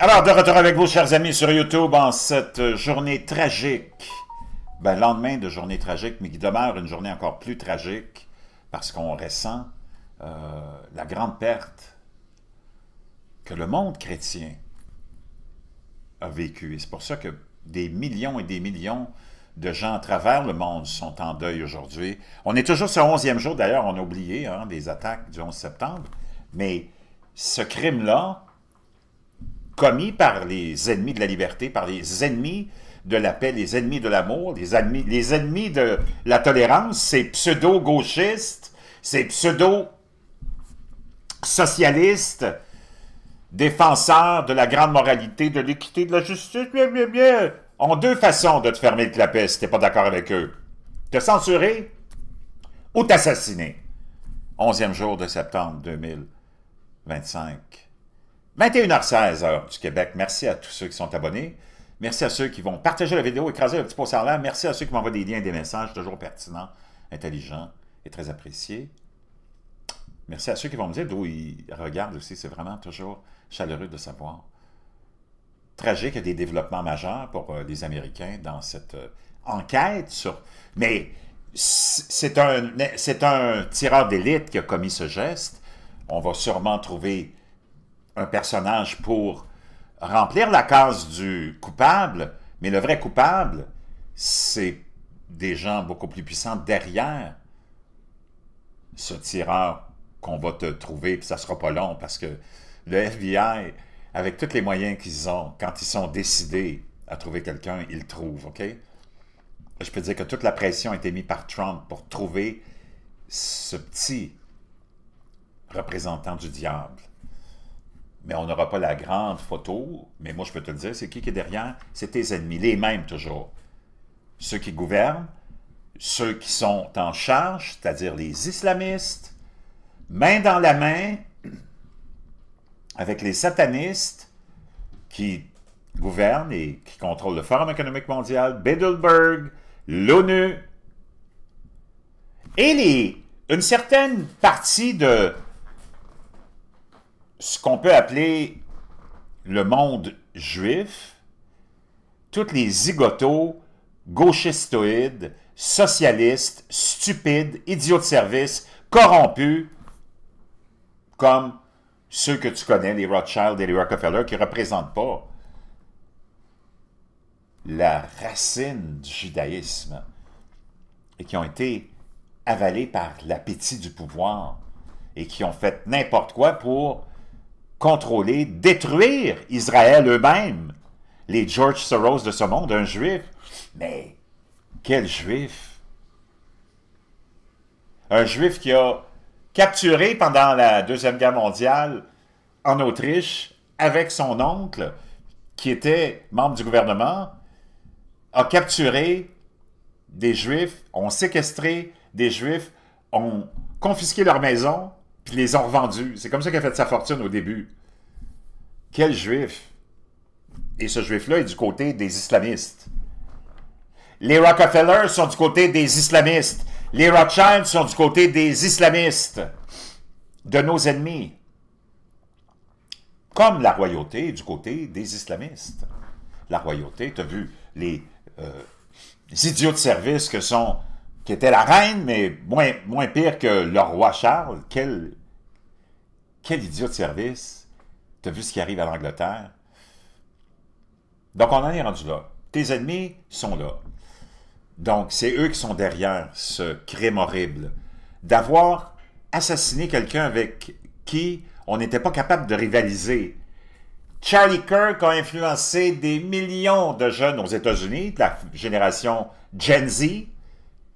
Alors, de retour avec vous, chers amis, sur YouTube, en cette journée tragique. Lendemain de journée tragique, mais qui demeure une journée encore plus tragique, parce qu'on ressent la grande perte que le monde chrétien a vécue. Et c'est pour ça que des millions et des millions de gens à travers le monde sont en deuil aujourd'hui. On est toujours sur le 11e jour, d'ailleurs, on a oublié des attaques du 11 septembre, mais ce crime-là, commis par les ennemis de la liberté, par les ennemis de la paix, les ennemis de l'amour, les ennemis de la tolérance, ces pseudo-gauchistes, ces pseudo-socialistes, défenseurs de la grande moralité, de l'équité, de la justice, ont deux façons de te fermer le clapet si tu n'es pas d'accord avec eux. Te censurer ou t'assassiner. 11e jour de septembre 2025. 21h16, heure du Québec. Merci à tous ceux qui sont abonnés. Merci à ceux qui vont partager la vidéo, écraser le petit pouce en l'air. Merci à ceux qui m'envoient des liens et des messages toujours pertinents, intelligents et très appréciés. Merci à ceux qui vont me dire d'où ils regardent aussi. C'est vraiment toujours chaleureux de savoir. Tragique, il y a des développements majeurs pour les Américains dans cette enquête sur... Mais c'est un tireur d'élite qui a commis ce geste. On va sûrement trouver un personnage pour remplir la case du coupable, mais le vrai coupable, c'est des gens beaucoup plus puissants derrière ce tireur qu'on va te trouver, puis ça sera pas long, parce que le FBI, avec tous les moyens qu'ils ont, quand ils sont décidés à trouver quelqu'un, ils le trouvent, OK? Je peux dire que toute la pression a été mise par Trump pour trouver ce petit représentant du diable. Mais on n'aura pas la grande photo, mais moi je peux te le dire, c'est qui est derrière? C'est tes ennemis, les mêmes toujours. Ceux qui gouvernent, ceux qui sont en charge, c'est-à-dire les islamistes, main dans la main avec les satanistes qui gouvernent et qui contrôlent le Forum économique mondial, Bilderberg, l'ONU, et une certaine partie de ce qu'on peut appeler le monde juif, tous les zigotos, gauchistoïdes, socialistes, stupides, idiots de service, corrompus, comme ceux que tu connais, les Rothschild et les Rockefeller, qui ne représentent pas la racine du judaïsme et qui ont été avalés par l'appétit du pouvoir et qui ont fait n'importe quoi pour contrôler, détruire Israël eux-mêmes. Les George Soros de ce monde, un juif. Mais quel juif? Un juif qui a capturé pendant la Deuxième Guerre mondiale en Autriche avec son oncle, qui était membre du gouvernement, a capturé des juifs, ont séquestré des juifs, ont confisqué leur maison, puis les ont revendus. C'est comme ça qu'il a fait sa fortune au début. Quel juif? Et ce juif-là est du côté des islamistes. Les Rockefeller sont du côté des islamistes. Les Rothschild sont du côté des islamistes, de nos ennemis. Comme la royauté est du côté des islamistes. La royauté, tu as vu les idiots de service qui étaient la reine, mais moins pire que le roi Charles. Quel idiot de service. Tu as vu ce qui arrive à l'Angleterre. Donc, on en est rendu là. Tes ennemis sont là. Donc, c'est eux qui sont derrière ce crime horrible. D'avoir assassiné quelqu'un avec qui on n'était pas capable de rivaliser. Charlie Kirk a influencé des millions de jeunes aux États-Unis, de la génération Gen Z,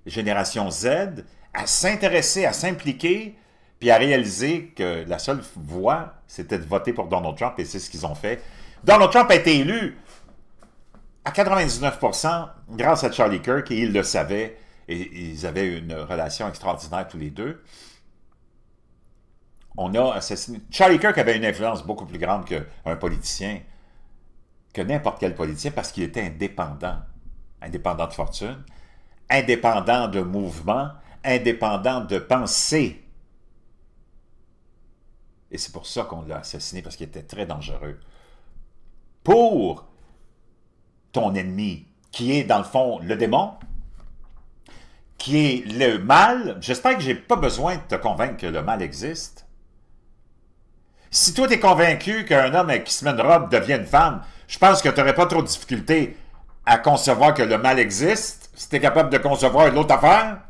génération Z, à s'intéresser, à s'impliquer, puis à réaliser que la seule voie, c'était de voter pour Donald Trump, et c'est ce qu'ils ont fait. Donald Trump a été élu à 99% grâce à Charlie Kirk, et il le savait, et ils avaient une relation extraordinaire tous les deux. On a assassiné... Charlie Kirk avait une influence beaucoup plus grande qu'un politicien, que n'importe quel politicien, parce qu'il était indépendant. Indépendant de fortune, indépendant de mouvement, indépendant de pensée. Et c'est pour ça qu'on l'a assassiné, parce qu'il était très dangereux. pour ton ennemi, qui est dans le fond le démon, qui est le mal. J'espère que j'ai pas besoin de te convaincre que le mal existe. Si toi, tu es convaincu qu'un homme qui se met une robe devient une femme, je pense que tu n'aurais pas trop de difficulté à concevoir que le mal existe, si tu es capable de concevoir une autre affaire.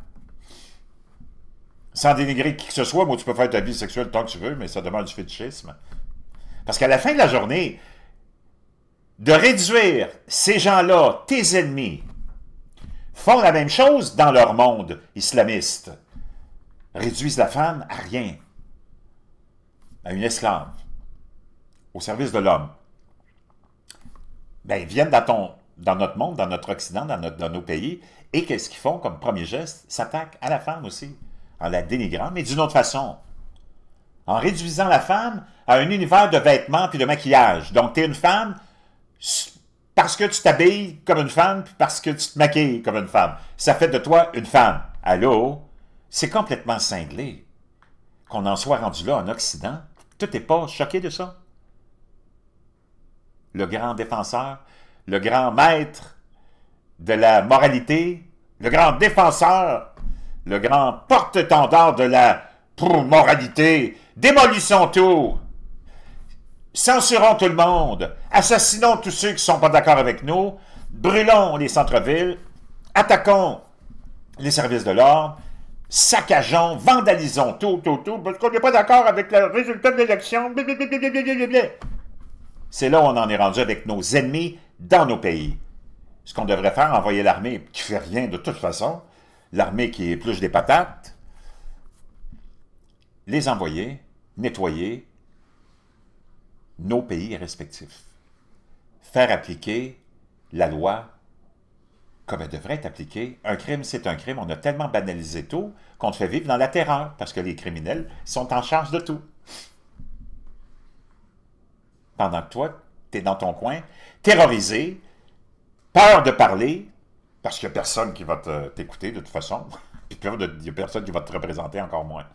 Sans dénigrer qui que ce soit, moi, tu peux faire ta vie sexuelle tant que tu veux, mais ça demande du fétichisme. Parce qu'à la fin de la journée, de réduire ces gens-là, tes ennemis, font la même chose dans leur monde islamiste. Réduisent la femme à rien. À une esclave. Au service de l'homme. Ben, ils viennent dans notre monde, dans notre Occident, dans nos pays, et qu'est-ce qu'ils font comme premier geste? S'attaquent à la femme aussi, en la dénigrant, mais d'une autre façon. En réduisant la femme à un univers de vêtements puis de maquillage. Donc, tu es une femme parce que tu t'habilles comme une femme puis parce que tu te maquilles comme une femme. Ça fait de toi une femme. Allô? C'est complètement cinglé qu'on en soit rendu là en Occident. Tu n'es pas choqué de ça? Le grand défenseur, le grand maître de la moralité, le grand défenseur, le grand porte-étendard de la moralité. Démolissons tout! Censurons tout le monde! Assassinons tous ceux qui ne sont pas d'accord avec nous! Brûlons les centres-villes! Attaquons les services de l'ordre! Saccageons! Vandalisons tout, parce qu'on n'est pas d'accord avec le résultat de l'élection! C'est là où on en est rendu avec nos ennemis dans nos pays. Ce qu'on devrait faire, envoyer l'armée qui fait rien de toute façon, l'armée qui épluche des patates, les envoyer, nettoyer nos pays respectifs. Faire appliquer la loi comme elle devrait être appliquée. Un crime, c'est un crime. On a tellement banalisé tout qu'on te fait vivre dans la terreur parce que les criminels sont en charge de tout. Pendant que toi, tu es dans ton coin, terrorisé, peur de parler, parce qu'il n'y a personne qui va t'écouter de toute façon, puis il n'y a personne qui va te représenter encore moins.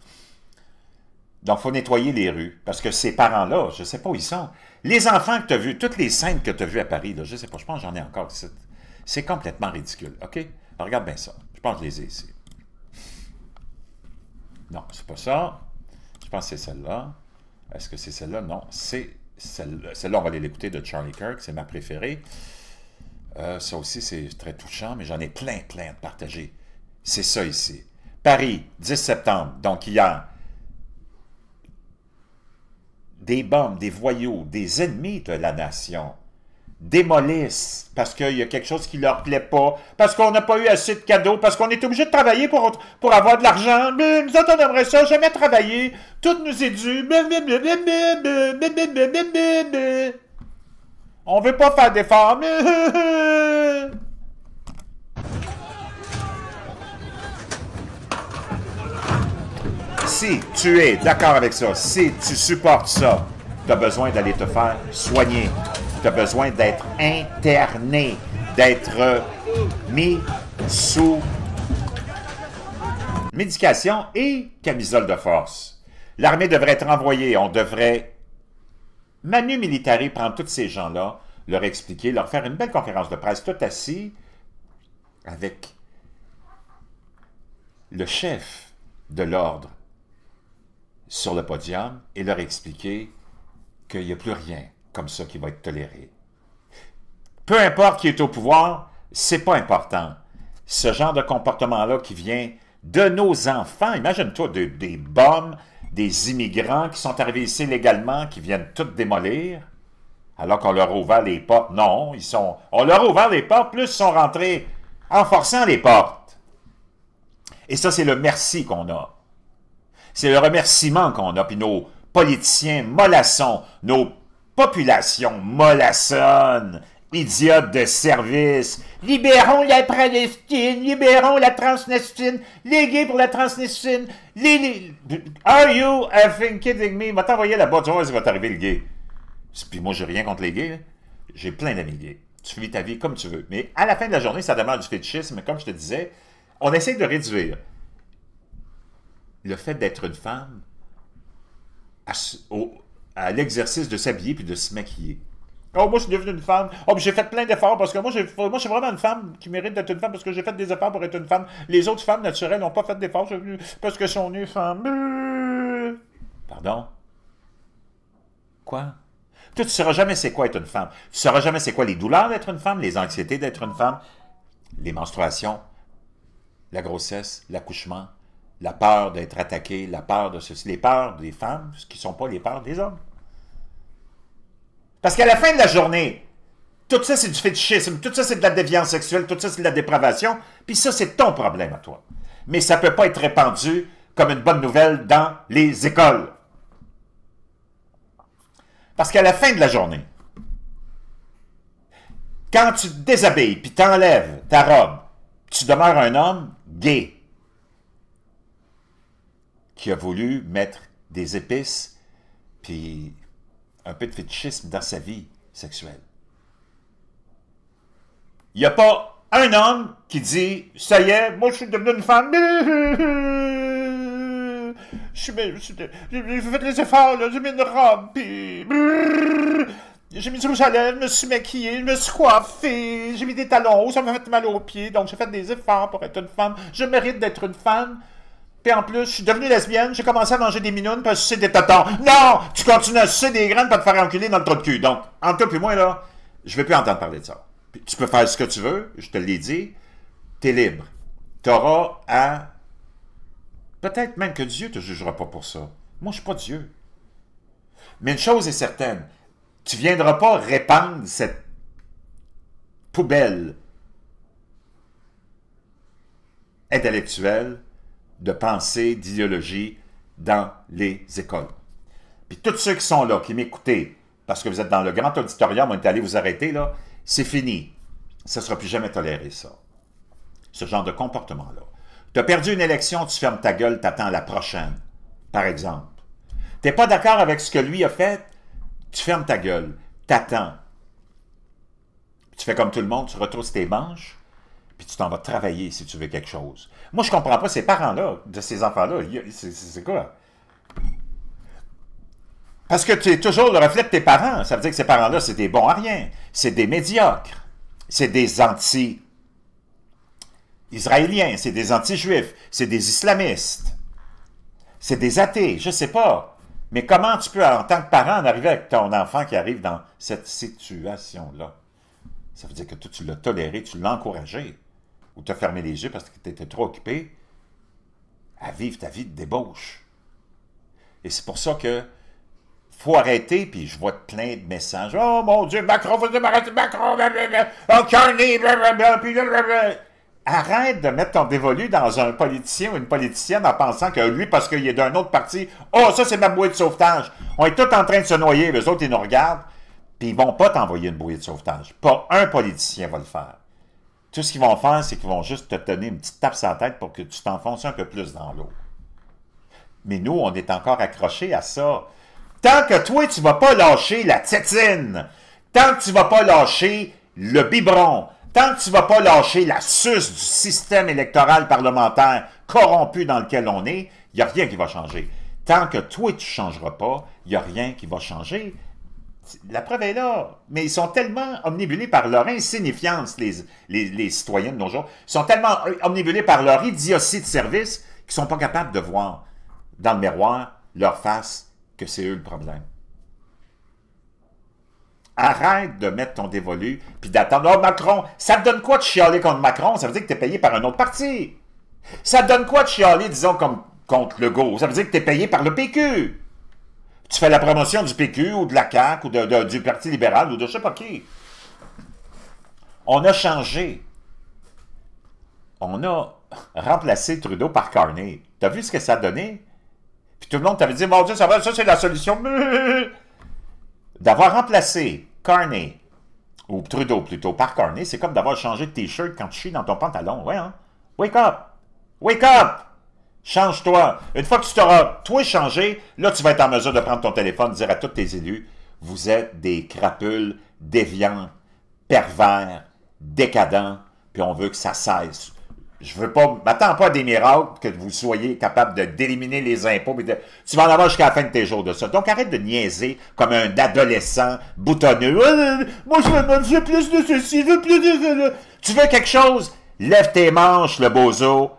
Donc, il faut nettoyer les rues, parce que ces parents-là, je ne sais pas où ils sont. Les enfants que tu as vus, toutes les scènes que tu as vues à Paris, là, je ne sais pas, je pense que j'en ai encore ici. C'est complètement ridicule, OK? Alors, regarde bien ça. Je pense que je les ai ici. Non, c'est pas ça. Je pense que c'est celle-là. Est-ce que c'est celle-là? Non, c'est celle-là. Celle-là, on va aller l'écouter de Charlie Kirk, c'est ma préférée. Ça aussi, c'est très touchant, mais j'en ai plein de partagés. C'est ça ici. Paris, 10 septembre, donc hier. Des bombes, des voyous, des ennemis de la nation démolissent parce qu'il y a quelque chose qui leur plaît pas, parce qu'on n'a pas eu assez de cadeaux, parce qu'on est obligé de travailler pour avoir de l'argent. Mais nous autres, on aimerait ça, jamais travailler. Tout nous est dû. On veut pas faire d'efforts. Si tu es d'accord avec ça, si tu supportes ça, tu as besoin d'aller te faire soigner. Tu as besoin d'être interné, d'être mis sous médication et camisole de force. L'armée devrait être envoyée, on devrait manu militari prendre tous ces gens-là, leur expliquer, leur faire une belle conférence de presse, tout assis avec le chef de l'ordre sur le podium et leur expliquer qu'il n'y a plus rien comme ça qui va être toléré. Peu importe qui est au pouvoir, c'est pas important. Ce genre de comportement-là qui vient de nos enfants, imagine-toi des bombes, des immigrants qui sont arrivés ici légalement, qui viennent tout démolir, alors qu'on leur a ouvert les portes. Non, on leur a ouvert les portes, plus ils sont rentrés en forçant les portes. Et ça, c'est le merci qu'on a. C'est le remerciement qu'on a. Puis nos politiciens mollassons, nos populations mollassonnes, idiotes de service. Libérons la Palestine, libérons la transnistine, les gays pour la transnistine. Are you effing kidding me? Il va t'envoyer la boîte, il va t'arriver le gay. Puis moi, j'ai rien contre les gays. J'ai plein d'amis gays. Tu vis ta vie comme tu veux. Mais à la fin de la journée, ça demande du fétichisme. Comme je te disais, on essaie de réduire le fait d'être une femme à l'exercice de s'habiller puis de se maquiller. Oh, moi, je suis devenue une femme. Oh, puis j'ai fait plein d'efforts parce que moi, je suis vraiment une femme qui mérite d'être une femme parce que j'ai fait des efforts pour être une femme. Les autres femmes naturelles n'ont pas fait d'efforts parce qu'elles sont nées femmes. Pardon? Quoi? Toi, tu ne sauras jamais c'est quoi être une femme. Tu ne sauras jamais c'est quoi les douleurs d'être une femme, les anxiétés d'être une femme, les menstruations, la grossesse, l'accouchement, la peur d'être attaqué, la peur de ceci, les peurs des femmes, ce qui ne sont pas les peurs des hommes. Parce qu'à la fin de la journée, tout ça c'est du fétichisme, tout ça c'est de la déviance sexuelle, tout ça c'est de la dépravation, puis ça c'est ton problème à toi. Mais ça ne peut pas être répandu comme une bonne nouvelle dans les écoles. Parce qu'à la fin de la journée, quand tu te déshabilles puis t'enlèves ta robe, tu demeures un homme gay qui a voulu mettre des épices puis un peu de fétichisme dans sa vie sexuelle. Il n'y a pas un homme qui dit « Ça y est, moi je suis devenu une femme. J'ai fait les efforts, j'ai mis une robe, puis j'ai mis du rouge à lèvres, je me suis maquillé, je me suis coiffé, j'ai mis des talons hauts, ça m'a fait mal aux pieds, donc j'ai fait des efforts pour être une femme. Je mérite d'être une femme. Puis en plus, je suis devenue lesbienne, j'ai commencé à manger des minounes parce que sucer des tatons. Non! Tu continues à sucer des graines pour te faire enculer dans le trou de cul. Donc, entre toi et moi, là, je ne vais plus entendre parler de ça. Puis, tu peux faire ce que tu veux, je te l'ai dit, tu es libre. Tu auras à... Peut-être même que Dieu ne te jugera pas pour ça. Moi, je ne suis pas Dieu. Mais une chose est certaine, tu ne viendras pas répandre cette poubelle intellectuelle de pensée, d'idéologie dans les écoles. Puis tous ceux qui sont là, qui m'écoutez, parce que vous êtes dans le grand auditorium, on est allé vous arrêter, là, c'est fini. Ça ne sera plus jamais toléré, ça. Ce genre de comportement-là. Tu as perdu une élection, tu fermes ta gueule, tu attends la prochaine, par exemple. Tu n'es pas d'accord avec ce que lui a fait, tu fermes ta gueule, tu attends. Tu fais comme tout le monde, tu retrousses tes manches, puis tu t'en vas travailler si tu veux quelque chose. Moi, je ne comprends pas ces parents-là, de ces enfants-là. C'est quoi? Parce que tu es toujours le reflet de tes parents. Ça veut dire que ces parents-là, c'est des bons à rien. C'est des médiocres. C'est des anti-israéliens. C'est des anti-juifs. C'est des islamistes. C'est des athées. Je ne sais pas. Mais comment tu peux, en tant que parent, en arriver avec ton enfant qui arrive dans cette situation-là? Ça veut dire que toi, tu l'as toléré, tu l'as encouragé. Ou tu as fermé les yeux parce que tu étais trop occupé à vivre ta vie de débauche. Et c'est pour ça que faut arrêter, puis je vois plein de messages. « Oh mon Dieu, Macron, faut débarrasser Macron, oh, Carney, blablabla. » Arrête de mettre ton dévolu dans un politicien ou une politicienne en pensant que lui, parce qu'il est d'un autre parti, « Oh, ça c'est ma bouée de sauvetage. » On est tous en train de se noyer, les autres ils nous regardent, puis ils ne vont pas t'envoyer une bouée de sauvetage. Pas un politicien va le faire. Tout ce qu'ils vont faire, c'est qu'ils vont juste te donner une petite tape sur la tête pour que tu t'enfonces un peu plus dans l'eau. Mais nous, on est encore accrochés à ça. Tant que toi, tu ne vas pas lâcher la tétine, tant que tu ne vas pas lâcher le biberon, tant que tu ne vas pas lâcher la suce du système électoral parlementaire corrompu dans lequel on est, il n'y a rien qui va changer. Tant que toi, tu ne changeras pas, il n'y a rien qui va changer. La preuve est là, mais ils sont tellement omnibulés par leur insignifiance, les citoyens de nos jours, ils sont tellement omnibulés par leur idiotie de service qu'ils ne sont pas capables de voir dans le miroir leur face que c'est eux le problème. Arrête de mettre ton dévolu puis d'attendre. Oh, Macron, ça te donne quoi de chialer contre Macron? Ça veut dire que tu es payé par un autre parti. Ça te donne quoi de chialer, disons, comme contre Legault? Ça veut dire que tu es payé par le PQ. Tu fais la promotion du PQ ou de la CAQ ou du Parti libéral ou de je sais pas qui. On a changé. On a remplacé Trudeau par Carney. T'as vu ce que ça a donné? Puis tout le monde t'avait dit, mon Dieu, ça c'est la solution. D'avoir remplacé Carney, ou Trudeau plutôt, par Carney, c'est comme d'avoir changé de T-shirt quand tu chies dans ton pantalon. Ouais, hein? Wake up! Wake up! Change-toi. Une fois que tu t'auras, toi, changé, là, tu vas être en mesure de prendre ton téléphone et dire à tous tes élus, vous êtes des crapules déviants, pervers, décadents, puis on veut que ça cesse. Je veux pas, m'attends pas à des miracles que vous soyez capable d'éliminer les impôts. Tu vas en avoir jusqu'à la fin de tes jours de ça. Donc arrête de niaiser comme un adolescent boutonneux. Moi je veux plus de ceci, je veux plus de... Tu veux quelque chose? Lève tes manches, le bozo.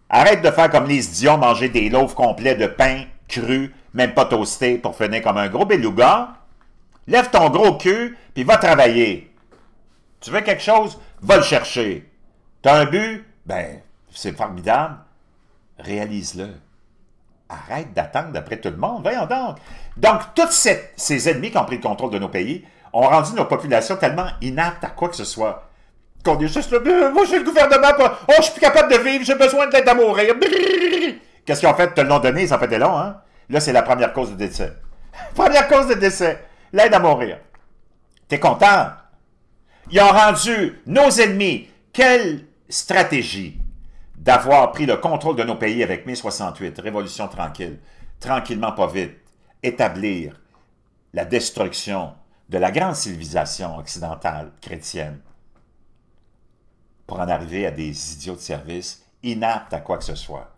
Arrête de faire comme les idiots, manger des loaves complets de pain cru, même pas toasté, pour finir comme un gros beluga. Lève ton gros cul, puis va travailler. Tu veux quelque chose? Va le chercher. T'as un but? Ben, c'est formidable. Réalise-le. Arrête d'attendre d'après tout le monde. Voyons donc. Donc, tous ces ennemis qui ont pris le contrôle de nos pays ont rendu nos populations tellement inaptes à quoi que ce soit. Qu'on est juste là, moi j'ai le gouvernement, oh je suis plus capable de vivre, j'ai besoin d'aide à mourir. Qu'est-ce qu'ils ont fait? Te l'ont donné, ça fait des longs, hein? Là, c'est la première cause de décès. Première cause de décès, l'aide à mourir. T'es content? Ils ont rendu nos ennemis. Quelle stratégie d'avoir pris le contrôle de nos pays avec mai 68, révolution tranquille, tranquillement pas vite, établir la destruction de la grande civilisation occidentale chrétienne pour en arriver à des idiots de service inaptes à quoi que ce soit.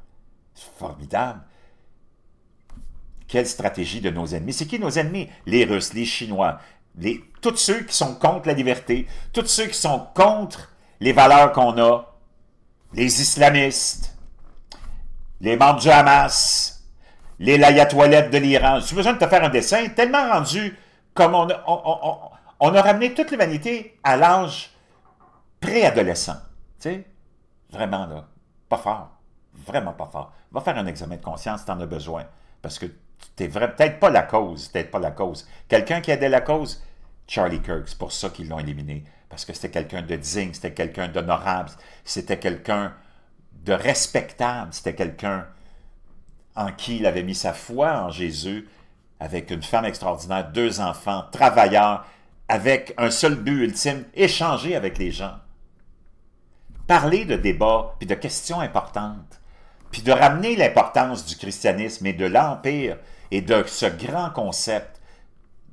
C'est formidable. Quelle stratégie de nos ennemis. C'est qui nos ennemis? Les Russes, les Chinois, tous ceux qui sont contre la liberté, tous ceux qui sont contre les valeurs qu'on a, les islamistes, les membres du Hamas, les layatoilettes de l'Iran. J'ai besoin de te faire un dessin tellement rendu comme on a ramené toute l'humanité à l'âge préadolescent. Tu sais, vraiment là, pas fort, vraiment pas fort. Va faire un examen de conscience si tu en as besoin, parce que tu n'es peut-être pas la cause, peut-être pas la cause. Quelqu'un qui aidait la cause, Charlie Kirk, c'est pour ça qu'ils l'ont éliminé, parce que c'était quelqu'un de digne, c'était quelqu'un d'honorable, c'était quelqu'un de respectable, c'était quelqu'un en qui il avait mis sa foi en Jésus, avec une femme extraordinaire, 2 enfants, travailleurs, avec un seul but ultime, échanger avec les gens. Parler de débats, puis de questions importantes, puis de ramener l'importance du christianisme et de l'Empire et de ce grand concept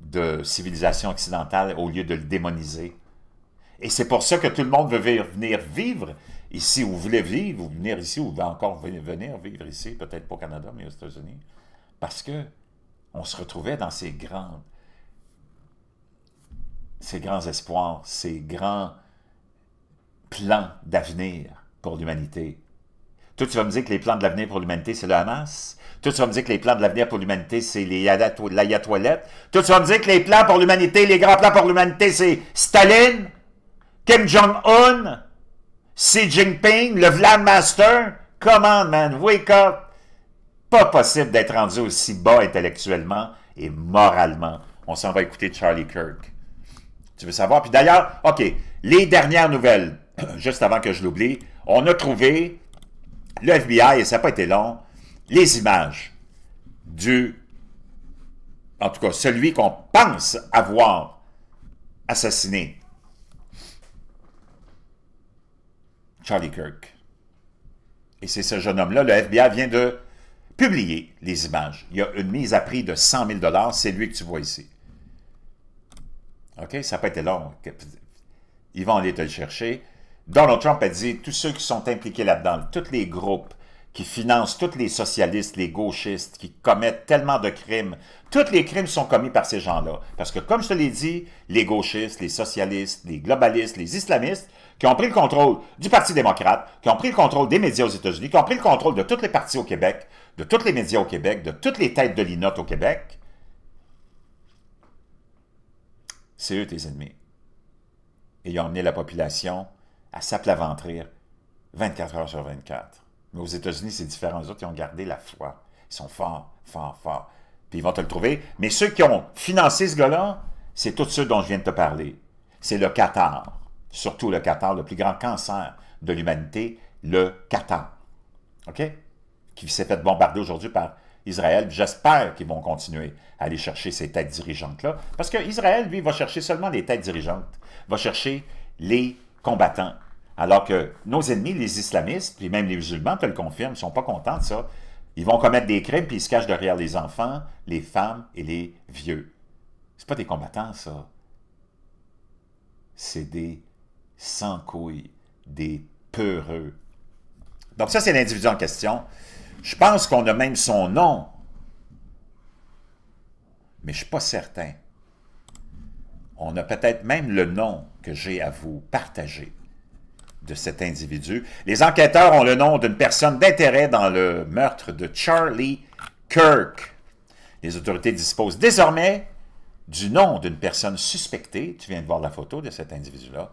de civilisation occidentale au lieu de le démoniser. Et c'est pour ça que tout le monde veut venir vivre ici, ou voulait vivre, ou venir ici, ou va encore venir vivre ici, peut-être pas au Canada, mais aux États-Unis, parce que on se retrouvait dans ces grands espoirs, ces grands plans d'avenir pour l'humanité. Toi, tu vas me dire que les plans de l'avenir pour l'humanité, c'est le Hamas. Toi, tu vas me dire que les plans de l'avenir pour l'humanité, c'est les l'ayatoilette. Toi, tu vas me dire que les plans pour l'humanité, les grands plans pour l'humanité, c'est Staline, Kim Jong-un, Xi Jinping, le Vlad Master. Come on, man, wake up. Pas possible d'être rendu aussi bas intellectuellement et moralement. On s'en va écouter Charlie Kirk. Tu veux savoir? Puis d'ailleurs, OK, les dernières nouvelles, juste avant que je l'oublie, on a trouvé, le FBI, et ça n'a pas été long, les images en tout cas, celui qu'on pense avoir assassiné, Charlie Kirk. Et c'est ce jeune homme-là, le FBI vient de publier les images. Il y a une mise à prix de 100 000 $, c'est lui que tu vois ici. OK? Ça n'a pas été long. Ils vont aller te le chercher. Donald Trump a dit, tous ceux qui sont impliqués là-dedans, tous les groupes qui financent tous les socialistes, les gauchistes, qui commettent tellement de crimes, tous les crimes sont commis par ces gens-là. Parce que, comme je te l'ai dit, les gauchistes, les socialistes, les globalistes, les islamistes, qui ont pris le contrôle du Parti démocrate, qui ont pris le contrôle des médias aux États-Unis, qui ont pris le contrôle de tous les partis au Québec, de tous les médias au Québec, de toutes les têtes de l'INOT au Québec, c'est eux tes ennemis. Et ils ont emmené la population à s'aplaventrir 24 heures sur 24. Mais aux États-Unis, c'est différent. Les autres, ils ont gardé la foi. Ils sont forts, forts, forts. Puis ils vont te le trouver. Mais ceux qui ont financé ce gars-là, c'est tous ceux dont je viens de te parler. C'est le Qatar. Surtout le Qatar, le plus grand cancer de l'humanité, le Qatar. OK? Qui s'est fait bombarder aujourd'hui par Israël. J'espère qu'ils vont continuer à aller chercher ces têtes dirigeantes-là. Parce qu'Israël, lui, va chercher seulement les têtes dirigeantes. Va chercher les combattants. Alors que nos ennemis, les islamistes, puis même les musulmans, te le confirment, ne sont pas contents de ça. Ils vont commettre des crimes, puis ils se cachent derrière les enfants, les femmes et les vieux. C'est pas des combattants, ça. C'est des sans-couilles, des peureux, Donc ça, c'est l'individu en question. Je pense qu'on a même son nom. Mais je ne suis pas certain. On a peut-être même le nom que j'ai à vous partager de cet individu. Les enquêteurs ont le nom d'une personne d'intérêt dans le meurtre de Charlie Kirk. Les autorités disposent désormais du nom d'une personne suspectée, tu viens de voir la photo de cet individu-là,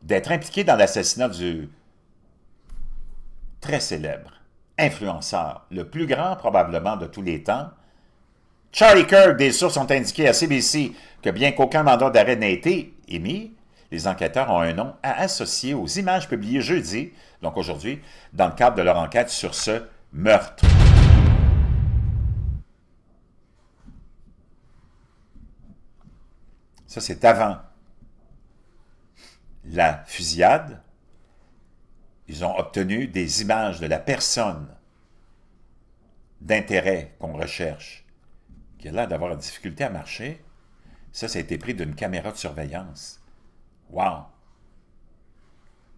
d'être impliqué dans l'assassinat du très célèbre influenceur, le plus grand probablement de tous les temps, Charlie Kirk. Des sources ont indiqué à CBC que bien qu'aucun mandat d'arrêt n'ait été émis, les enquêteurs ont un nom à associer aux images publiées jeudi, donc aujourd'hui, dans le cadre de leur enquête sur ce meurtre. Ça, c'est avant la fusillade. Ils ont obtenu des images de la personne d'intérêt qu'on recherche, qui a l'air d'avoir une difficulté à marcher. Ça a été pris d'une caméra de surveillance. Wow!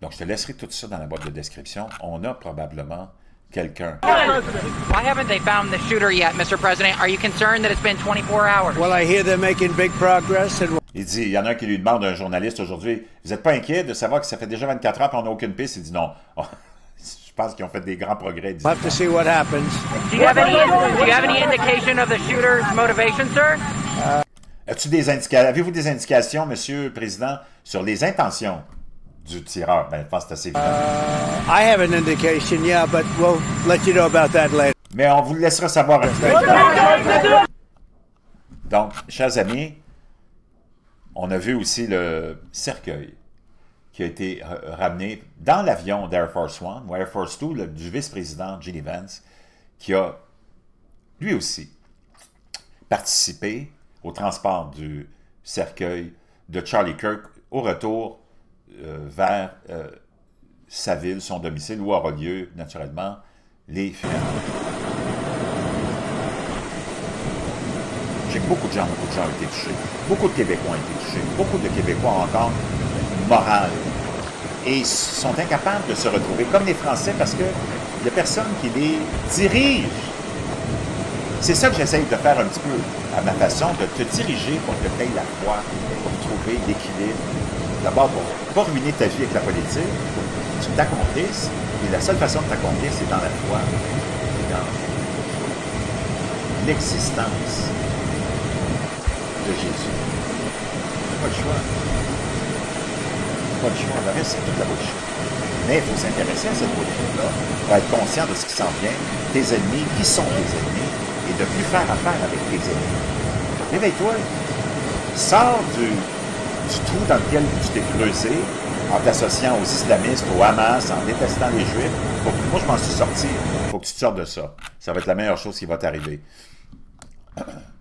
Donc, je te laisserai tout ça dans la boîte de description. On a probablement quelqu'un. Why haven't they found the shooter yet, Mr. President? Are you concerned that it's been 24 hours? Well, I hear they're making big progress. Il dit, il y en a un qui lui demande, un journaliste aujourd'hui, vous n'êtes pas inquiet de savoir que ça fait déjà 24 heures et on n'a aucune piste? Il dit non. Je pense qu'ils ont fait des grands progrès. We'll have to see what happens. Do you have any indication of the shooter's motivation, sir? Avez-vous des indications, Monsieur le Président, sur les intentions du tireur? Ben, je pense que c'est assez évident. I have an indication, yeah, but we'll let you know about that later. Mais on vous le laissera savoir un petit peu. Donc, chers amis, on a vu aussi le cercueil qui a été ramené dans l'avion d'Air Force One ou Air Force Two du vice-président J.D. Vance, qui a lui aussi participé au transport du cercueil de Charlie Kirk au retour vers sa ville, son domicile, où aura lieu, naturellement, les funérailles. J'ai beaucoup de gens ont été touchés. Beaucoup de Québécois ont été touchés. Beaucoup de Québécois ont encore une morale. Et sont incapables de se retrouver comme les Français parce qu'il n'y a personne qui les dirige. C'est ça que j'essaye de faire un petit peu à ma façon, de te diriger pour que tu aies la foi, pour trouver l'équilibre. D'abord, pour ne pas ruiner ta vie avec la politique, pour que tu t'accomplisses. Et la seule façon de t'accomplir, c'est dans la foi et dans l'existence de Jésus. Tu n'as pas le choix. Tu n'as pas le choix. Le reste, c'est toute la bullshit. Mais il faut s'intéresser à cette bullshit-là pour être conscient de ce qui s'en vient, tes ennemis, qui sont tes ennemis, et de plus faire affaire avec tes ennemis. Réveille-toi. Sors du trou dans lequel tu t'es creusé en t'associant aux islamistes, au Hamas, en détestant les Juifs. Moi, je m'en suis sorti. Il faut que tu te sortes de ça. Ça va être la meilleure chose qui va t'arriver.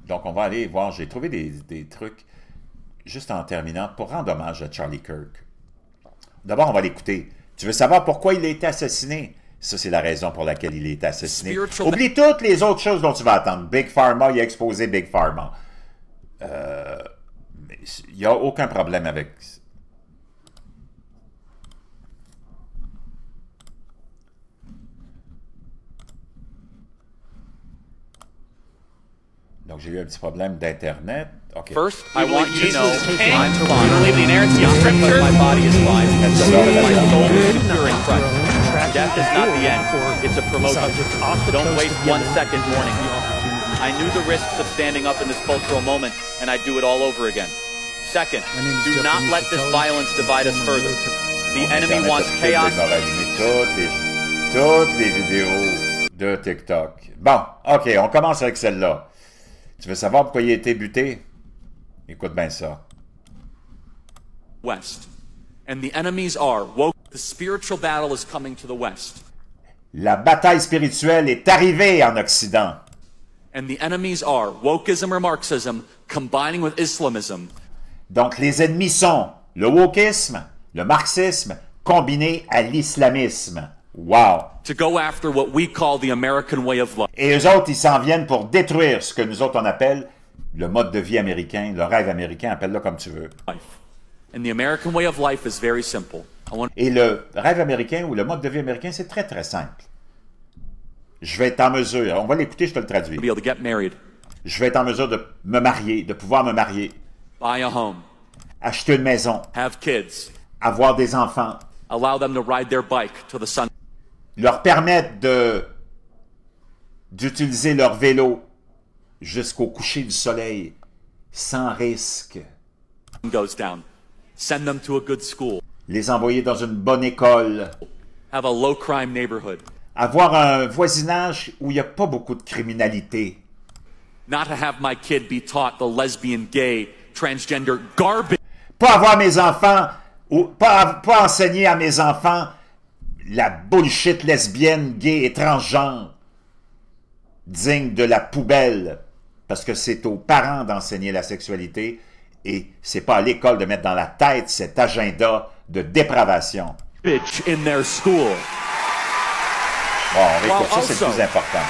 Donc, on va aller voir. J'ai trouvé des trucs, juste en terminant, pour rendre hommage à Charlie Kirk. D'abord, on va l'écouter. Tu veux savoir pourquoi il a été assassiné? Ça, c'est la raison pour laquelle il a été assassiné. Oublie toutes les autres choses dont tu vas attendre. Big Pharma, il a exposé Big Pharma. Il n'y a aucun problème avec... Donc, j'ai eu un petit problème d'Internet. Okay. First, I want you to know I'm fine. I believe the inerrancy of Scripture. My body is fine. My soul is secure in Christ. Death is not the end. It's a promotion. Don't waste 1 second mourning. I knew the risks of standing up in this cultural moment, and I'd do it all over again. Second, do not let this violence divide us further. The enemy wants chaos. Toutes les vidéos de TikTok. Bon, OK, on commence avec celle-là. Tu veux savoir pourquoi il a été buté? Écoute bien ça. West. And the enemies are woke. The spiritual battle is coming to the West. La bataille spirituelle est arrivée en Occident. And the enemies are wokeism or Marxism combining with Islamism. Donc, les ennemis sont le wokisme, le marxisme, combiné à l'islamisme. Wow! To go after what we call the American way of life. Et eux autres, ils s'en viennent pour détruire ce que nous autres, on appelle le mode de vie américain, le rêve américain, appelle-le comme tu veux. And the American way of life is very simple. Et le rêve américain ou le mode de vie américain, c'est très, très simple. Je vais être en mesure, on va l'écouter, je te le traduis. To be able to get married, Je vais être en mesure de me marier, de pouvoir me marier, buy a home, acheter une maison, have kids, avoir des enfants, allow them to ride their bike till the sun leur permettre d'utiliser leur vélo jusqu'au coucher du soleil sans risque, goes down, send them to a good school, les envoyer dans une bonne école, have a low crime neighborhood, avoir un voisinage où il n'y a pas beaucoup de criminalité. not to have my kid be taught the lesbian, gay, transgender garbage Pas avoir mes enfants, ou pas enseigner à mes enfants la bullshit lesbienne, gay et transgenre, digne de la poubelle, parce que c'est aux parents d'enseigner la sexualité et c'est pas à l'école de mettre dans la tête cet agenda de dépravation. in their school, Bon, on réécoute ça, c'est le also- plus important.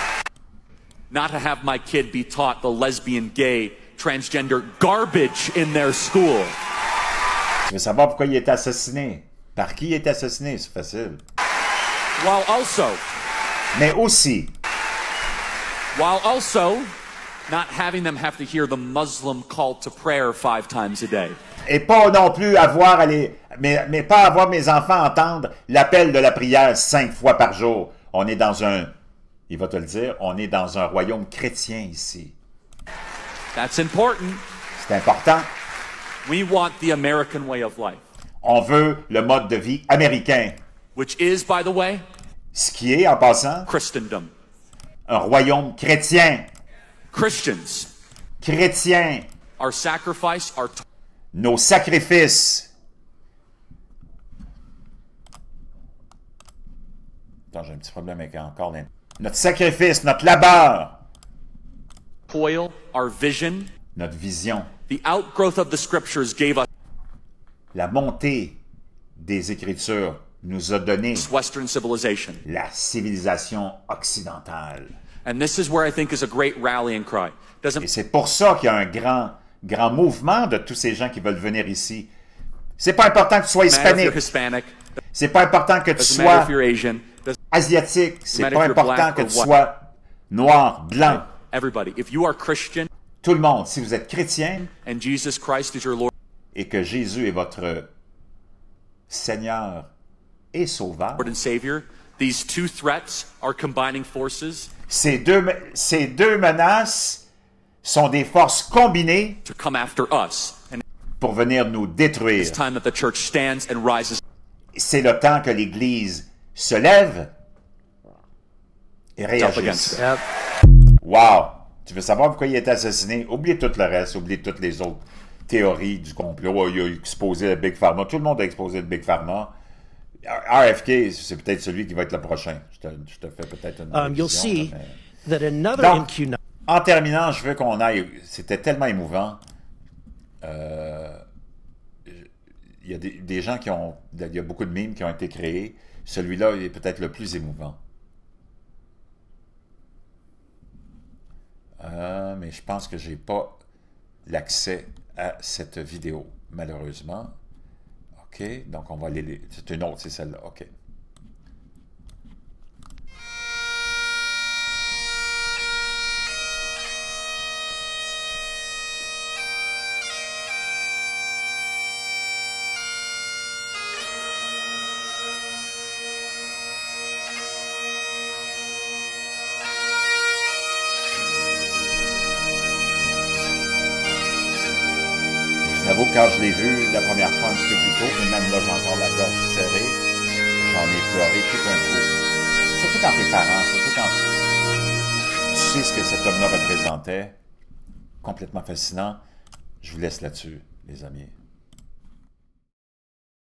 not to have my kid be taught the lesbian, gay, transgender garbage in their school. Tu veux savoir pourquoi il est assassiné? Par qui il est assassiné? C'est facile. While also Mais aussi, not having them have to hear the Muslim call to prayer 5 times a day. et pas non plus avoir mais pas avoir mes enfants entendre l'appel de la prière 5 fois par jour. On est dans il va te le dire, on est dans un royaume chrétien ici. That's important. C'est important. We want the American way of life, On veut le mode de vie américain, which is, by the way, ce qui est, en passant, Christendom. un royaume chrétien. Christians, Chrétien. our sacrifice, our Nos sacrifices. Attends, j'ai un petit problème avec encore notre sacrifice, notre labeur, toil, our vision, notre vision, the outgrowth of the scriptures gave us la montée des Écritures nous a donné Western civilization. la civilisation occidentale. And this is where I think is a great rallying cry. Et Doesn't c'est pour ça qu'il y a un grand mouvement de tous ces gens qui veulent venir ici. C'est pas important que tu sois matter if you're hispanique. Hispanic, C'est pas important que tu doesn't matter if sois you're Asian, doesn't asiatique. C'est matter pas if you're important black que or tu white. sois noir, blanc. everybody. If you are Christian Tout le monde. Si vous êtes chrétien and Jesus Christ is your Lord et que Jésus est votre Seigneur et Sauveur, and Savior, these two threats are combining forces ces deux menaces sont des forces combinées to come after us. And pour venir nous détruire. it's time that the church stands and rises. C'est le temps que l'Église se lève et Up réagisse. against it. Wow! Tu veux savoir pourquoi il est assassiné? Oublie tout le reste, oublie toutes les autres théories du complot. Oh, il a exposé le Big Pharma. Tout le monde a exposé le Big Pharma. RFK, c'est peut-être celui qui va être le prochain. Je te fais peut-être une You'll révision, see là, that another Donc, NQ9 en terminant, je veux qu'on aille... C'était tellement émouvant. Il y a des gens qui ont... Il y a beaucoup de mimes qui ont été créés. Celui-là est peut-être le plus émouvant. Mais je pense que je n'ai pas l'accès à cette vidéo, malheureusement. OK, donc on va aller... C'est une autre, c'est celle-là. OK. J'avoue, quand je l'ai vu la première fois un petit peu plus tôt, mais même là, j'ai encore la gorge serrée, j'en ai pleuré tout un coup. Surtout quand t'es parent, surtout quand tu sais ce que cet homme-là représentait. Complètement fascinant. Je vous laisse là-dessus, les amis.